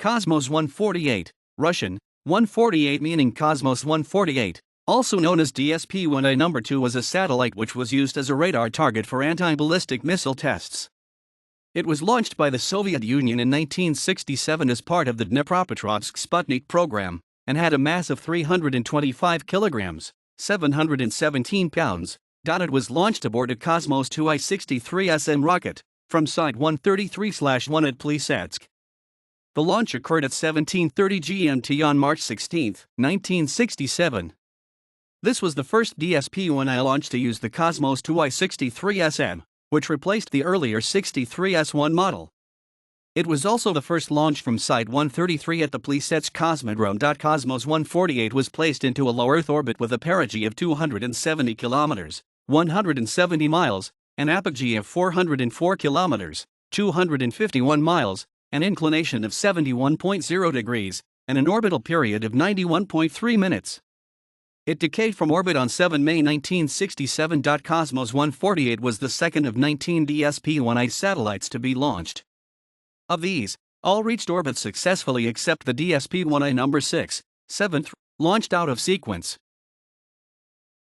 Cosmos 148, Russian, 148 meaning Cosmos 148, also known as DS-P1-I No.2 was a satellite which was used as a radar target for anti-ballistic missile tests. It was launched by the Soviet Union in 1967 as part of the Dnepropetrovsk Sputnik program, and had a mass of 325 kilograms, 717 pounds. It was launched aboard a Cosmos 2I 63SM rocket, from Site 133/1 at Plesetsk. The launch occurred at 17:30 GMT on March 16, 1967. This was the first DS-P1-I launch to use the Cosmos 2I 63SM, which replaced the earlier 63S1 model. It was also the first launch from Site 133 at the Plesetsk Cosmodrome.Kosmos. 148 was placed into a low Earth orbit with a perigee of 270 kilometers, 170 miles, an apogee of 404 kilometers, 251 miles, an inclination of 71.0 degrees, and an orbital period of 91.3 minutes. It decayed from orbit on 7 May 1967. Cosmos 148 was the second of 19 DS-P1-I satellites to be launched. Of these, all reached orbit successfully except the DS-P1-I No.6, seventh, launched out of sequence.